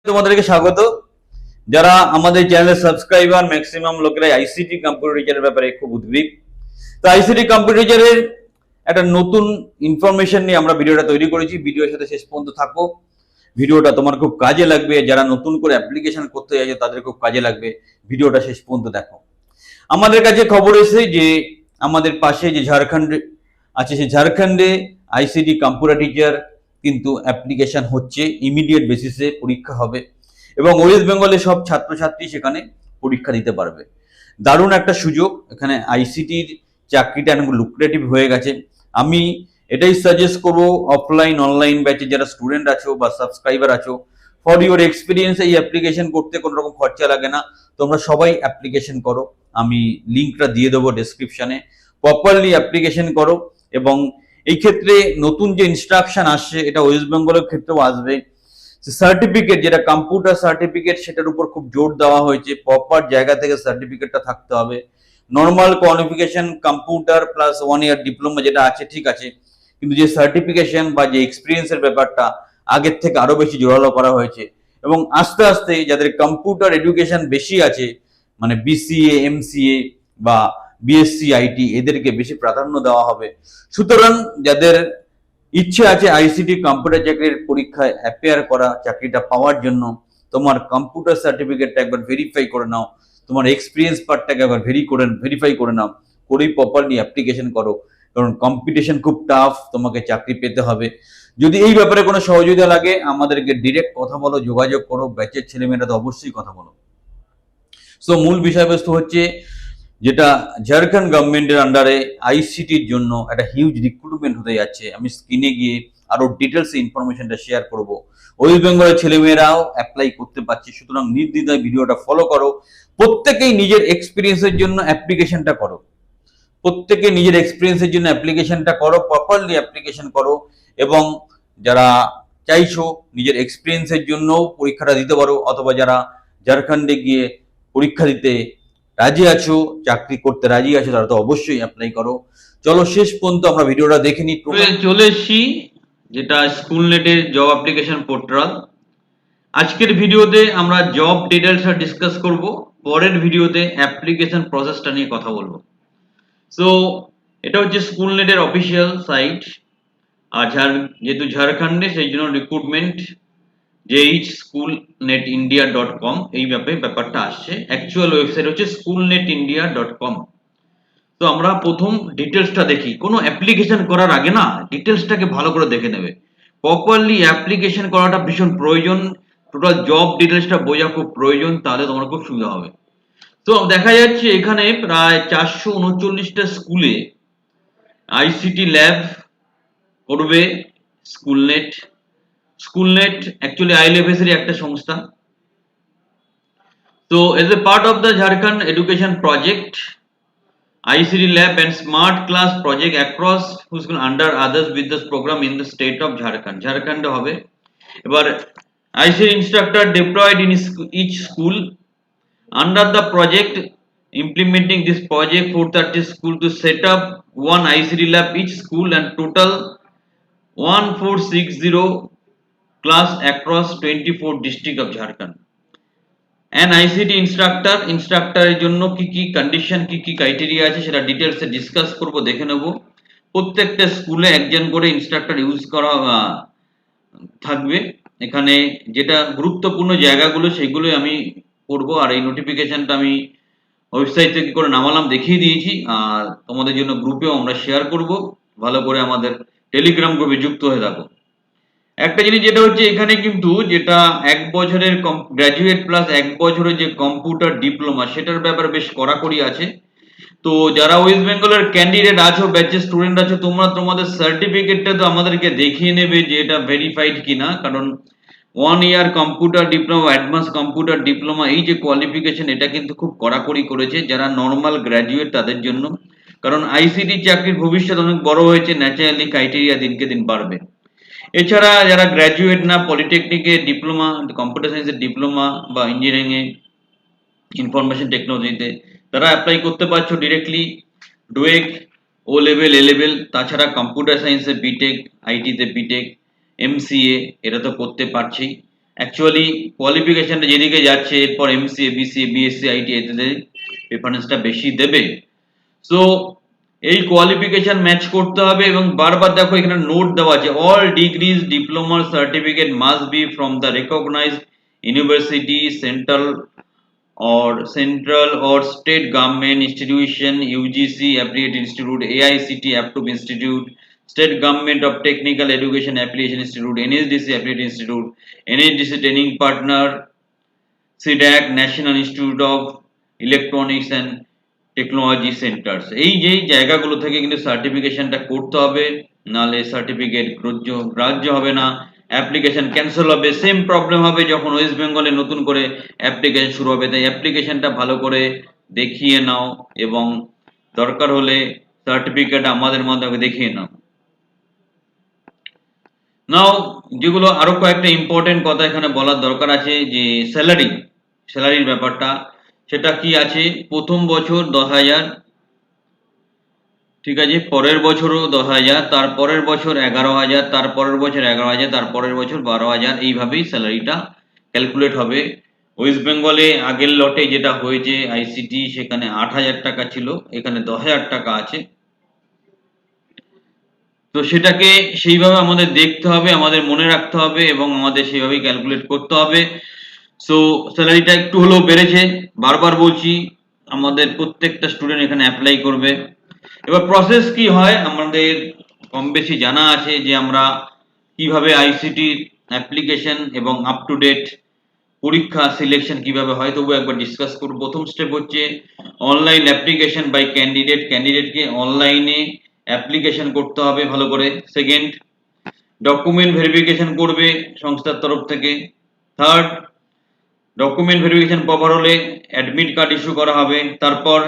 তোমাদেরকে স্বাগত। যারা আমাদের চ্যানেলের সাবস্ক্রাইবার ম্যাক্সিমাম লোকেরা আইসিটি কম্পিউটার টিচারের ব্যাপারে খুব উদ্গ্রীব। তো আইসিটি কম্পিউটার টিচারের একটা নতুন ইনফরমেশন নিয়ে আমরা ভিডিওটা তৈরি করেছি। ভিডিওর সাথে শেষ পর্যন্ত থাকো, ভিডিওটা তোমার খুব কাজে লাগবে। যারা নতুন করে অ্যাপ্লিকেশন করতে চাইছে তাদের খুব কাজে লাগবে, ভিডিওটা শেষ পর্যন্ত দেখো। আমাদের কাছে খবর এসেছে যে আমাদের পাশে যে ঝাড়খণ্ড আছে, সেই ঝাড়খণ্ডে আইসিটি কম্পিউটার টিচার কিন্তু অ্যাপ্লিকেশন হচ্ছে, ইমিডিয়েট বেসিসে পরীক্ষা হবে এবং ওয়েস্ট বেঙ্গলের সব ছাত্রছাত্রী সেখানে পরীক্ষা দিতে পারবে। দারুণ একটা সুযোগ। এখানে আইসিটির চাকরিটা অনেক লুক্রেটিভ হয়ে গেছে। আমি এটাই সাজেস্ট করবো, অফলাইন অনলাইন ব্যাচে যারা স্টুডেন্ট আছো বা সাবস্ক্রাইবার আছো, ফর ইউর এক্সপিরিয়েন্স এই অ্যাপ্লিকেশন করতে কোনো রকম খরচা লাগে না, তোমরা সবাই অ্যাপ্লিকেশন করো। আমি লিঙ্কটা দিয়ে দেবো ডেসক্রিপশনে, প্রপারলি অ্যাপ্লিকেশন করো। এবং এই ক্ষেত্রে নতুন যে ইনস্ট্রাকশন আসছে, এটা ওয়েস্ট বেঙ্গলের ক্ষেত্রেও আসবে। সার্টিফিকেট, যেটা কম্পিউটার সার্টিফিকেট, সেটার উপর খুব জোর দেওয়া হয়েছে। প্রপার জায়গা থেকে সার্টিফিকেটটা থাকতে হবে। Normal qualification computer plus 1 year diploma যেটা আছে ঠিক আছে, কিন্তু যে সার্টিফিকেশন বা যে এক্সপিরিয়েন্সের ব্যাপারটা আগের থেকে আরো বেশি জোরালো করা হয়েছে। এবং আস্তে আস্তে যাদের কম্পিউটার এডুকেশন বেশি আছে, মানে বিসিএ, এমসিএ বা বিএসসি আইটি, এদেরকে বেশি প্রাধান্য দেওয়া হবে। সুতরাং যাদের ইচ্ছে আছে আইসিটি কম্পিউটার চাকরির পরীক্ষায় অ্যাপিয়ার করা, চাকরিটা পাওয়ার জন্য, তোমার কম্পিউটার সার্টিফিকেটটা একবার ভেরিফাই করে নাও, তোমার এক্সপিরিয়েন্স পার্টটাকে একবার ভেরিফাই করে নাও, করেই প্রপারলি অ্যাপ্লিকেশন করো। কারণ কম্পিটিশন খুব টাফ, তোমাকে চাকরি পেতে হবে। যদি এই ব্যাপারে কোনো সহযোগিতা লাগে আমাদেরকে ডিরেক্ট কথা বলো, যোগাযোগ করো। ব্যাচের ছেলেমেয়েরা তো অবশ্যই কথা বলো। সো মূল বিষয়বস্তু হচ্ছে, যেটা ঝাড়খণ্ড গভর্নমেন্টের আন্ডারে আইসিটির জন্য একটা হিউজ রিক্রুটমেন্ট হতে যাচ্ছে। আমি স্ক্রিনে গিয়ে আরো ডিটেলস ইনফরমেশনটা শেয়ার করব। ওয়েস্ট বেঙ্গলের ছেলেমেয়েরাও অ্যাপ্লাই করতে পারছে। সুতরাং নির্দ্বিধায় ভিডিওটা ফলো করো। প্রত্যেকেই নিজের এক্সপিরিয়েন্সের জন্য অ্যাপ্লিকেশনটা করো। প্রত্যেকে নিজের এক্সপিরিয়েন্সের জন্য অ্যাপ্লিকেশনটা করো, প্রপারলি অ্যাপ্লিকেশন করো। এবং যারা চাইছো নিজের এক্সপিরিয়েন্সের জন্য পরীক্ষাটা দিতে পারো, অথবা যারা ঝাড়খণ্ডে গিয়ে পরীক্ষা দিতে রাজি আছো, চাকরি করতে রাজি আছো, তারা তো অবশ্যই অ্যাপ্লাই করো। চলো শেষ পর্যন্ত আমরা ভিডিওটা দেখে নিই। চলে এসছি যেটা স্কুল নেটের জব অ্যাপ্লিকেশন পোর্টাল। আজকের ভিডিওতে আমরা জব ডিটেলসটা ডিসকাস করব, পরের ভিডিওতে অ্যাপ্লিকেশন প্রসেসটা নিয়ে কথা বলবো। সো এটা হচ্ছে স্কুল নেটের অফিসিয়াল সাইট। আর যেহেতু ঝাড়খণ্ডে, সেই জন্য রিক্রুটমেন্ট JHSchoolnetindia.com এই ব্যাপারটা আসছে। অ্যাকচুয়াল ওয়েবসাইট হচ্ছে schoolnetindia.com। তো আমরা প্রথম ডিটেলসটা দেখি। কোনো অ্যাপ্লিকেশন করার আগে না ডিটেলসটাকে ভালো করে দেখে নেবে। প্রপারলি অ্যাপ্লিকেশন করাটা ভীষণ প্রয়োজন। টোটাল জব ডিটেলসটা বোঝা খুব প্রয়োজন, তাহলে তোমার খুব সুবিধা হবে। তো দেখা যাচ্ছে এখানে প্রায় 439টা স্কুলে আইসিটি ল্যাব করবে স্কুলনেট। স্কুলনেট অ্যাকচুয়ালি আইএলএফএস-এর একটা সংস্থা। তো as a part of the Jharkhand education project, ICT Lab and Smart Class project across school under others with this program in the state of Jharkhand. Jharkhand হবে। এবার ICT instructor deployed in each school under the project. Implementing this project 430 school to set up one ICT lab each school and total 1460 class across 24 district of Jharkhand. And ICT ইনস্ট্রাক্টরের জন্য কি কি condition, কি কি criteria আছে সেটা ডিটেলসে discuss করব, দেখে নেব। প্রত্যেকটা স্কুলে একজন করে ইনস্ট্রাক্টর ইউজ করা থাকবে। এখানে যেটা গুরুত্বপূর্ণ জায়গাগুলো সেগুলো আমি করব। আর এই নোটিফিকেশনটা আমি ওয়েবসাইট থেকে করে নামালাম, দেখিয়ে দিয়েছি। আর তোমাদের জন্য গ্রুপেও আমরা শেয়ার করব। ভালো করে আমাদের টেলিগ্রাম গ্রুপে যুক্ত হয়ে থাকো। একটা জিনিস যেটা হচ্ছে, এখানে কিন্তু যেটা 1 বছরের গ্র্যাজুয়েট প্লাস 1 বছরের যে কম্পিউটার ডিপ্লোমা, সেটার ব্যাপারে বেশ কড়াকড়ি আছে। তো যারা ওয়েস্ট বেঙ্গলের ক্যান্ডিডেট আছো, ব্যাচের স্টুডেন্ট আছো, তোমরা তোমাদের সার্টিফিকেটটা তো আমাদেরকে দেখিয়ে নেবে যে এটা ভেরিফাইড কিনা। কারণ 1 year computer diploma, advance computer diploma, এই যে কোয়ালিফিকেশন, এটা কিন্তু খুব কড়াকড়ি করেছে যারা নর্মাল গ্র্যাজুয়েট তাদের জন্য। কারণ আইসিটি চাকরির ভবিষ্যৎ অনেক বড় হয়েছে, ন্যাচারালি ক্রাইটেরিয়া দিনকে দিন বাড়বে। এছাড়া যারা গ্র্যাজুয়েট না, পলিটেকনিকে ডিপ্লোমা, কম্পিউটার সায়েন্সের ডিপ্লোমা বা ইঞ্জিনিয়ারিংয়ে, ইনফরমেশন টেকনোলজিতে, তারা অ্যাপ্লাই করতে পারছো directly. DOEACC, O level, A level, তাছাড়া কম্পিউটার সায়েন্সে বিটেক, আইটিতে বিটেক, এমসিএ, এটা তো করতে পারছেই। অ্যাকচুয়ালি কোয়ালিফিকেশনটা যেদিকে যাচ্ছে এরপর এমসিএ, বিসিএ, বিএসসি, আইটি এতে প্রেফারেন্সটা বেশি দেবে। সো এই কোয়ালিফিকেশন ম্যাচ করতে হবে এবং বারবার দেখো এখানে নোট দেওয়া আছে, all degrees, diploma, certificate must be from the recognized university, central or state government institution, UGC affiliate institute, AICT approved institute, state government of technical education affiliation institute, NSDC affiliate institute, NSDC training partner, CDAC, National Institute of Electronics and Technology Centers। এই যে জায়গাগুলো থেকে কিন্তু সার্টিফিকেশনটা করতে হবে, নালে certificate গ্রাহ্য হবে না, অ্যাপ্লিকেশন ক্যান্সেল হবে। সেম প্রবলেম হবে যখন ওয়েস্ট বেঙ্গলে নতুন করে অ্যাপ্লিকেশন শুরু হবে। তাই অ্যাপ্লিকেশনটা ভালো করে দেখিয়ে নাও এবং দরকার হলে সার্টিফিকেট আমাদের মাধ্যমে দেখিয়ে নাও। নাও যেগুলো আরো কয়েকটা ইম্পর্টেন্ট কথা এখানে বলার দরকার আছে, যে স্যালারির ব্যাপারটা, সেটা কি আছে, প্রথম বছর 10,000, ঠিক আছে, পরের বছরও 10,000, তারপরের বছর 11,000, তারপরের বছর 11,000, তারপরের বছর 12,000, এইভাবেই স্যালারিটা ক্যালকুলেট হবে। ওয়েস্ট বেঙ্গলে আগের লটে যেটা হয়েছে আইসিটি, সেখানে 8,000 টাকা ছিল, এখানে 10,000 টাকা আছে। তো সেটাকে সেইভাবে আমাদের দেখতে হবে, আমাদের মনে রাখতে হবে এবং আমাদের সেইভাবেই ক্যালকুলেট করতে হবে। সো স্যালারিটা একটু হলেও বেড়েছে, বারবার বলছি, আমাদের প্রত্যেকটা স্টুডেন্ট এখানে অ্যাপ্লাই করবে। এবার প্রসেস কি হয় আমাদের কম বেশি জানা আছে, যে আমরা কিভাবে আইসিটি অ্যাপ্লিকেশন এবং আপ টু ডেট পরীক্ষা সিলেকশন কিভাবে হয়, তবু একবার ডিসকাস করব। প্রথম স্টেপ হচ্ছে অনলাইন অ্যাপ্লিকেশন বাই ক্যান্ডিডেটকে অনলাইনে অ্যাপ্লিকেশন করতে হবে ভালো করে। সেকেন্ড, ডকুমেন্ট ভেরিফিকেশন করবে সংস্থার তরফ থেকে। থার্ড, ডকুমেন্ট ভেরিফিকেশন প্রপার হলে অ্যাডমিট কার্ড ইস্যু করা হবে। তারপর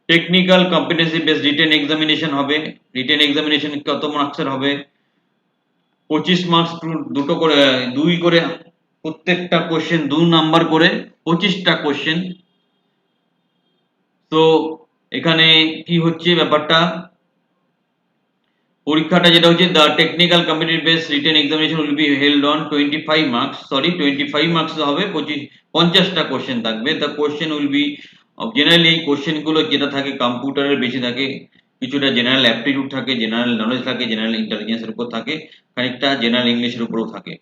technical competency base written examination হবে। রিটেন এক্সামিনেশন কত মার্কসের হবে? 25 মার্কস, দুটো করে 2 করে, প্রত্যেকটা কোশ্চেন 2 নাম্বার করে, 25টা কোশ্চেন। তো এখানে কি হচ্ছে ব্যাপারটা, পরীক্ষাটা যেটা হচ্ছে the technical competency base written examination will be held on 25 marks, 25 marks হবে, 50টা কোশ্চেন থাকবে। The question will be generally, এই কোশ্চেন গুলো যেটা থাকে কম্পিউটারের বেশি থাকে, কিছুটা জেনারেল অ্যাপটিটিউড থাকে, জেনারেল নলেজ থাকে, জেনারেল ইন্টেলিজেন্সের উপর থাকে, খানিকটা জেনারেল ইংলিশের উপরও থাকে।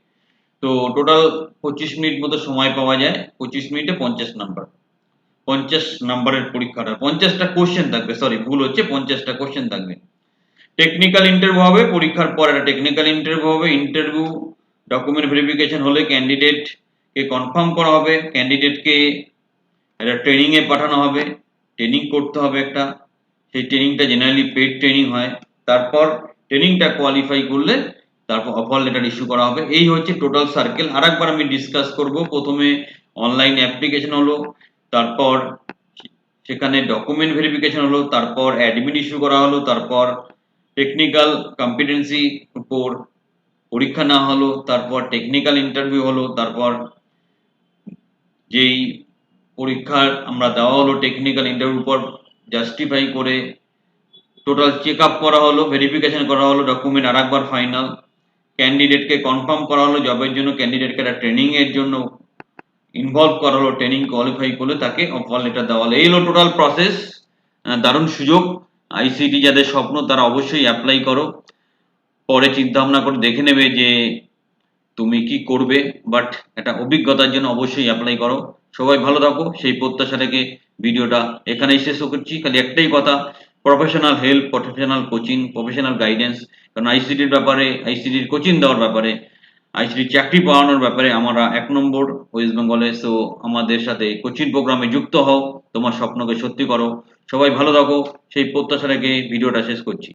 তো টোটাল 25 মিনিট মতো সময় পাওয়া যায়, 25 মিনিটে 50 নাম্বার, 50 নাম্বারের পরীক্ষাটা, 50টা কোশ্চেন থাকবে, সরি ভুল হচ্ছে, 50টা কোশ্চেন থাকবে। টেকনিক্যাল ইন্টারভিউ হবে, পরীক্ষার পর একটা টেকনিক্যাল ইন্টারভিউ হবে। ইন্টারভিউ ডকুমেন্ট ভেরিফিকেশন হলে ক্যান্ডিডেট কে কনফার্ম করা হবে, ক্যান্ডিডেটকে একটা ট্রেনিং এ পাঠানো হবে, ট্রেনিং করতে হবে একটা, সেই ট্রেনিংটা জেনারেলি পেড ট্রেনিং হয়। তারপর ট্রেনিংটা কোয়ালিফাই করলে তারপর অফার লেটার ইস্যু করা হবে। এই হচ্ছে টোটাল সার্কেল। আরেকবার আমি ডিসকাস করব। প্রথমে অনলাইন অ্যাপ্লিকেশন হলো, তারপর সেখানে ডকুমেন্ট ভেরিফিকেশন হলো, তারপর অ্যাডমিট ইস্যু করা হলো, তারপর টেকনিক্যাল কম্পিটেন্সি উপর পরীক্ষা নেওয়া হলো, তারপর টেকনিক্যাল ইন্টারভিউ হলো, তারপর যেই পরীক্ষার আমরা দেওয়া হলো টেকনিক্যাল ইন্টারভিউর উপর জাস্টিফাই করে টোটাল চেক আপ করা হলো, ভেরিফিকেশন করা হলো, ডকুমেন্ট আরেকবার ফাইনাল, ক্যান্ডিডেটকে কনফার্ম করা হলো জবের জন্য, ক্যান্ডিডেটকে একটা ট্রেনিং এর জন্য ইনভলভ করা হলো, ট্রেনিং কোয়ালিফাই করলে তাকে অফার লেটার দেওয়া হলো। এই হলো টোটাল প্রসেস। দারুণ সুযোগ, আইসিটি যাদের স্বপ্ন তারা অবশ্যই অ্যাপ্লাই করো। পরে চিন্তা ভাবনা করে দেখে নেবে যে তুমি কি করবে, বাট একটা অভিজ্ঞতার জন্য অবশ্যই অ্যাপ্লাই করো। সবাই ভালো থাকো, সেই প্রত্যাশা রেখে ভিডিওটা এখানেই শেষ করছি। খালি একটাই কথা, professional help, professional coaching, professional guidance, কারণ আইসিটির ব্যাপারে, আইসিটির কোচিং দেওয়ার ব্যাপারে, আইসিটির চাকরি পাওয়ানোর ব্যাপারে আমরা 1 নম্বর ওয়েস্ট বেঙ্গলে। সো আমাদের সাথে কোচিং প্রোগ্রামে যুক্ত হও, তোমার স্বপ্নকে সত্যি করো। সবাই ভালো থাকো, সেই প্রত্যাশা রেখে ভিডিওটা শেষ করছি।